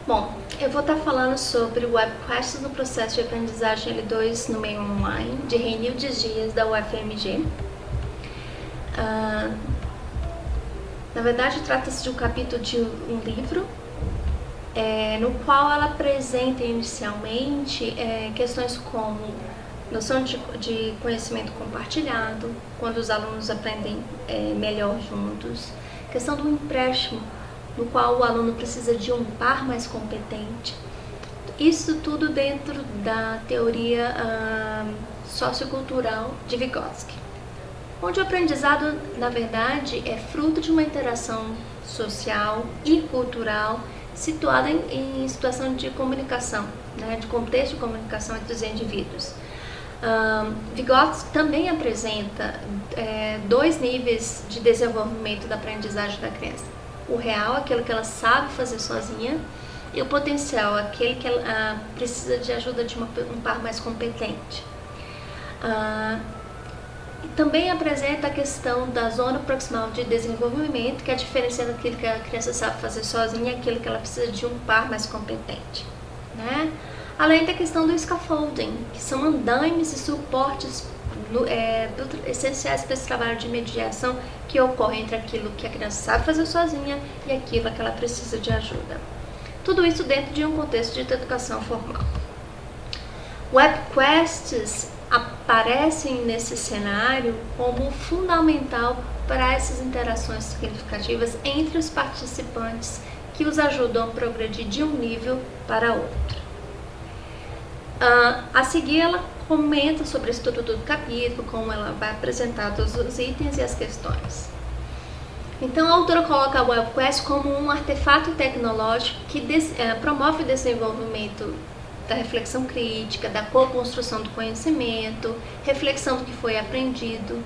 Bom, eu vou estar falando sobre o WebQuest no processo de aprendizagem L2 no meio online de Reinildes Dias, da UFMG. Na verdade, trata-se de um capítulo de um livro, no qual ela apresenta inicialmente questões como noção de conhecimento compartilhado, quando os alunos aprendem melhor juntos, questão do empréstimo, no qual o aluno precisa de um par mais competente. Isso tudo dentro da teoria sociocultural de Vygotsky, onde o aprendizado, na verdade, é fruto de uma interação social e cultural situada em situação de comunicação, de contexto de comunicação entre os indivíduos. Vygotsky também apresenta dois níveis de desenvolvimento da aprendizagem da criança. O real, aquilo que ela sabe fazer sozinha, e o potencial, aquele que ela precisa de ajuda de um par mais competente. E também apresenta a questão da zona proximal de desenvolvimento, que é a diferença entre aquilo que a criança sabe fazer sozinha e aquilo que ela precisa de um par mais competente, Além da questão do scaffolding, que são andaimes e suportes essenciais para esse trabalho de mediação que ocorre entre aquilo que a criança sabe fazer sozinha e aquilo que ela precisa de ajuda. Tudo isso dentro de um contexto de educação formal. WebQuests aparecem nesse cenário como fundamental para essas interações significativas entre os participantes que os ajudam a progredir de um nível para outro. A seguir, ela comenta sobre a estrutura do capítulo, como ela vai apresentar todos os itens e as questões. Então, a autora coloca a WebQuest como um artefato tecnológico que promove o desenvolvimento da reflexão crítica, da co-construção do conhecimento, reflexão do que foi aprendido.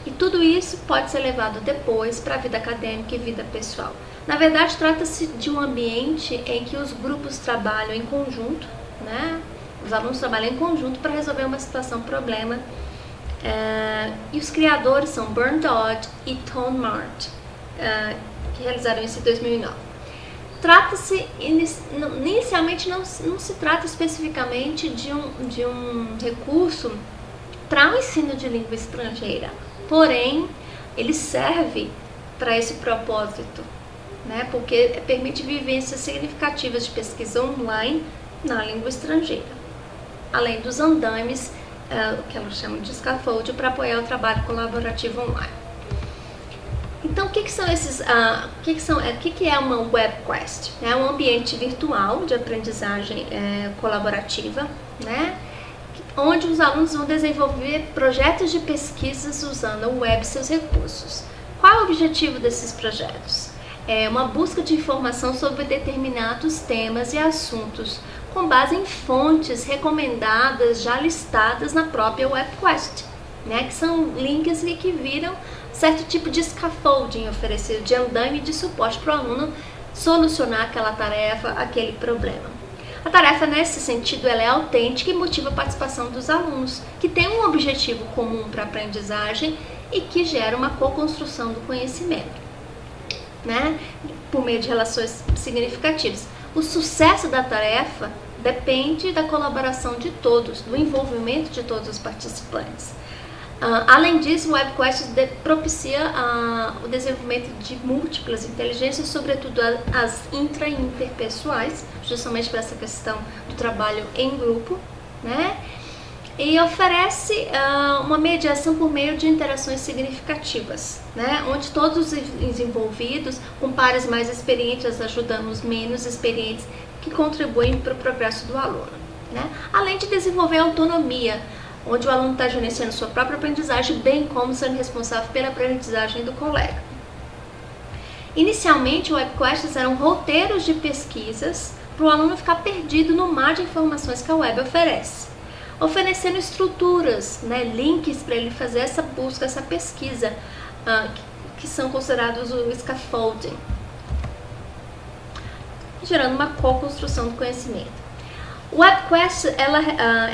E tudo isso pode ser levado depois para a vida acadêmica e vida pessoal. Na verdade, trata-se de um ambiente em que os grupos trabalham em conjunto, Os alunos trabalham em conjunto para resolver uma situação, problema. E os criadores são Burn Dodd e Tom Mart, que realizaram isso em 2009. Trata-se, inicialmente não se trata especificamente de um recurso para o ensino de língua estrangeira, porém, ele serve para esse propósito, porque permite vivências significativas de pesquisa online na língua estrangeira, além dos andaimes, que ela chama de scaffold, para apoiar o trabalho colaborativo online. Então, o que são esses? O que é uma WebQuest? É um ambiente virtual de aprendizagem colaborativa, onde os alunos vão desenvolver projetos de pesquisas usando o web e seus recursos. Qual é o objetivo desses projetos? É uma busca de informação sobre determinados temas e assuntos, com base em fontes recomendadas, já listadas na própria WebQuest, que são links que viram certo tipo de scaffolding oferecido, de andaime de suporte para o aluno solucionar aquela tarefa, aquele problema. A tarefa, nesse sentido, ela é autêntica e motiva a participação dos alunos, que têm um objetivo comum para a aprendizagem e que gera uma co-construção do conhecimento, por meio de relações significativas. O sucesso da tarefa depende da colaboração de todos, do envolvimento de todos os participantes. Além disso, o WebQuest propicia o desenvolvimento de múltiplas inteligências, sobretudo as intra e interpessoais, justamente para essa questão do trabalho em grupo, e oferece uma mediação por meio de interações significativas, onde todos os envolvidos, com pares mais experientes ajudando os menos experientes, que contribuem para o progresso do aluno, além de desenvolver autonomia, onde o aluno está gerenciando sua própria aprendizagem, bem como sendo responsável pela aprendizagem do colega. Inicialmente, o WebQuests eram roteiros de pesquisas para o aluno ficar perdido no mar de informações que a web oferece, oferecendo estruturas, links para ele fazer essa busca, essa pesquisa, que são considerados o scaffolding, gerando uma co-construção do conhecimento. O WebQuest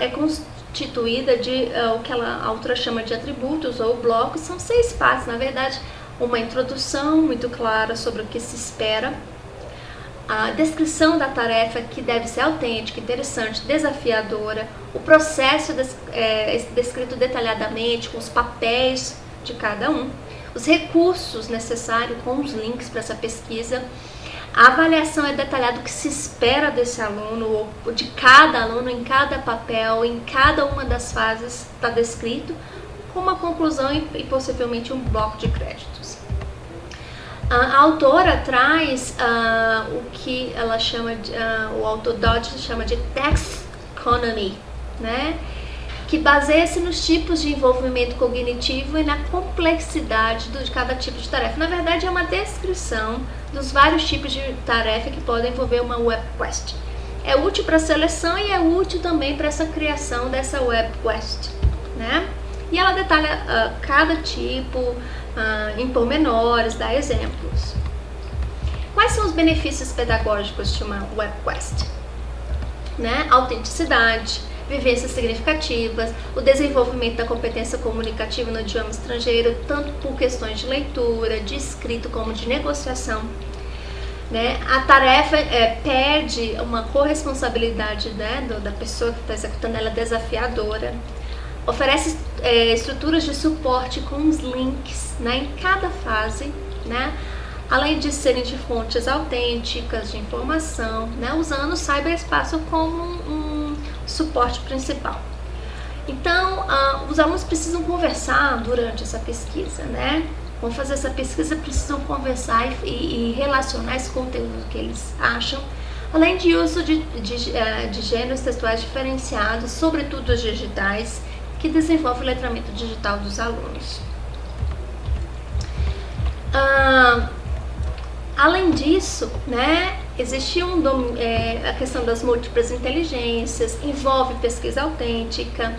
é constituída de o que a autora chama de atributos ou blocos. São 6 partes, na verdade, uma introdução muito clara sobre o que se espera, a descrição da tarefa, que deve ser autêntica, interessante, desafiadora, o processo descrito detalhadamente, com os papéis de cada um, os recursos necessários com os links para essa pesquisa. A avaliação é detalhada o que se espera desse aluno, ou de cada aluno, em cada papel, em cada uma das fases está descrito, com uma conclusão e possivelmente um bloco de créditos. A autora traz o que ela chama de, o autor Dodge chama de taxonomy, né? Que baseia-se nos tipos de envolvimento cognitivo e na complexidade de cada tipo de tarefa. Na verdade, é uma descrição dos vários tipos de tarefa que podem envolver uma web quest. É útil para a seleção e é útil também para essa criação dessa web quest, né? E ela detalha cada tipo em pormenores, dá exemplos. Quais são os benefícios pedagógicos de uma web quest? Né? Autenticidade, vivências significativas, o desenvolvimento da competência comunicativa no idioma estrangeiro, tanto por questões de leitura, de escrita, como de negociação. Né? A tarefa perde uma corresponsabilidade, né, da pessoa que está executando, ela é desafiadora. Oferece estruturas de suporte com os links, né, em cada fase, né, além de serem de fontes autênticas de informação, né, usando o cyberespaço como um suporte principal. Então, os alunos precisam conversar durante essa pesquisa, né? Vão fazer essa pesquisa, precisam conversar e relacionar esse conteúdo que eles acham, além de uso de gêneros textuais diferenciados, sobretudo os digitais, que desenvolve o letramento digital dos alunos. Além disso, né, existe a questão das múltiplas inteligências, envolve pesquisa autêntica,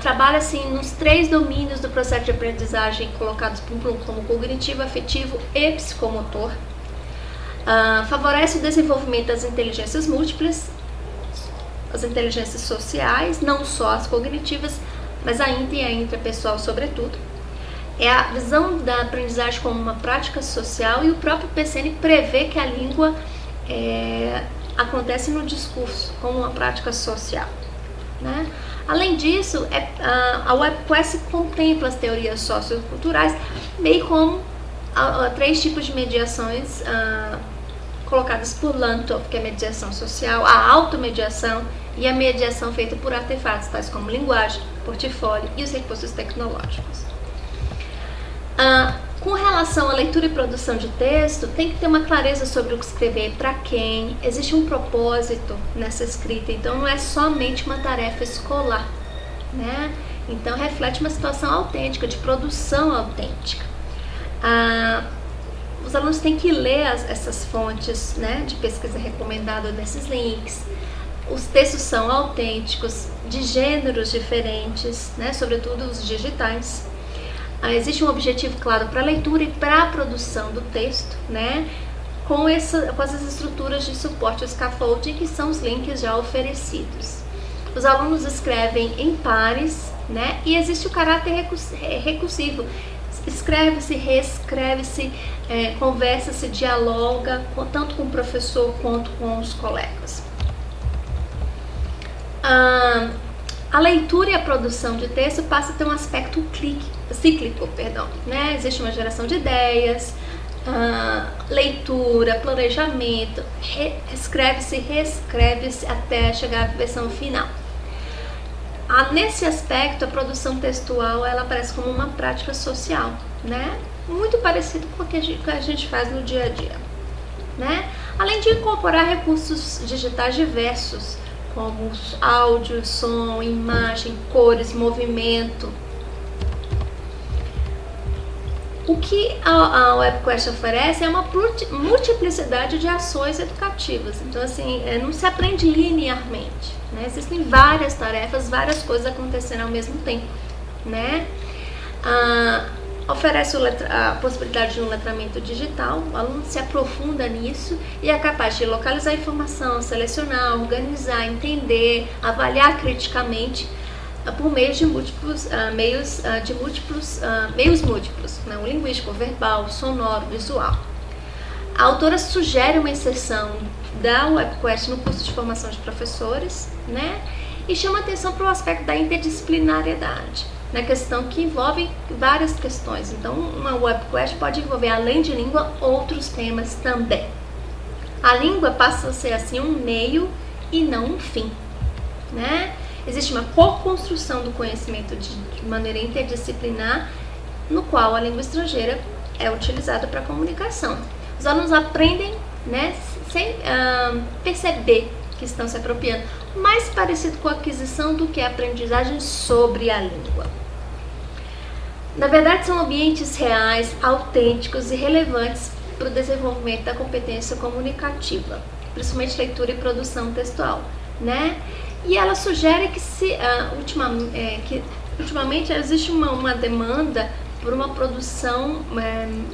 trabalha assim nos 3 domínios do processo de aprendizagem colocados por Bloom, como cognitivo, afetivo e psicomotor. Favorece o desenvolvimento das inteligências múltiplas, as inteligências sociais, não só as cognitivas, mas a intra e a intrapessoal sobretudo. É a visão da aprendizagem como uma prática social, e o próprio PCN prevê que a língua acontece no discurso como uma prática social, né? Além disso, a WebQuest contempla as teorias socioculturais, bem como 3 tipos de mediações colocadas por Lantoff, que é a mediação social, a automediação e a mediação feita por artefatos, tais como linguagem, portfólio e os recursos tecnológicos. Com relação à leitura e produção de texto, tem que ter uma clareza sobre o que escrever, para quem, existe um propósito nessa escrita, então não é somente uma tarefa escolar, né? Então reflete uma situação autêntica, de produção autêntica. Os alunos têm que ler essas fontes, né, de pesquisa recomendada nesses links. Os textos são autênticos, de gêneros diferentes, né, sobretudo os digitais. Existe um objetivo claro para a leitura e para a produção do texto, né, com essas estruturas de suporte, o scaffolding, que são os links já oferecidos. Os alunos escrevem em pares, né, e existe o caráter recursivo. Escreve-se, reescreve-se, conversa-se, dialoga, tanto com o professor quanto com os colegas. A leitura e a produção de texto passa a ter um aspecto cíclico, né? Existe uma geração de ideias, leitura, planejamento, escreve-se, reescreve-se até chegar à versão final. Nesse aspecto, a produção textual ela aparece como uma prática social, né? Muito parecido com o que a gente faz no dia a dia, né? Além de incorporar recursos digitais diversos, como áudio, som, imagem, cores, movimento. O que a WebQuest oferece é uma multiplicidade de ações educativas. Então, assim, não se aprende linearmente, né? Existem várias tarefas, várias coisas acontecendo ao mesmo tempo, né? Oferece a possibilidade de um letramento digital, o aluno se aprofunda nisso e é capaz de localizar a informação, selecionar, organizar, entender, avaliar criticamente por meio de múltiplos meios múltiplos, né? O linguístico, o verbal, o sonoro, o visual. A autora sugere uma inserção da WebQuest no curso de formação de professores, né? E chama atenção para o aspecto da interdisciplinariedade, na questão que envolve várias questões. Então, uma WebQuest pode envolver, além de língua, outros temas também. A língua passa a ser, assim, um meio e não um fim, né? Existe uma co-construção do conhecimento de maneira interdisciplinar, no qual a língua estrangeira é utilizada para comunicação. Os alunos aprendem, né, sem perceber que estão se apropriando, mais parecido com a aquisição do que a aprendizagem sobre a língua. Na verdade, são ambientes reais, autênticos e relevantes para o desenvolvimento da competência comunicativa, principalmente leitura e produção textual, né? E ela sugere que, ultimamente existe uma demanda por uma produção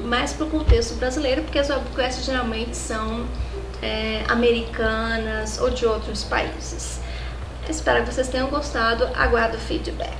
mais para o contexto brasileiro, porque as webcasts geralmente são americanas ou de outros países. Espero que vocês tenham gostado, aguardo o feedback.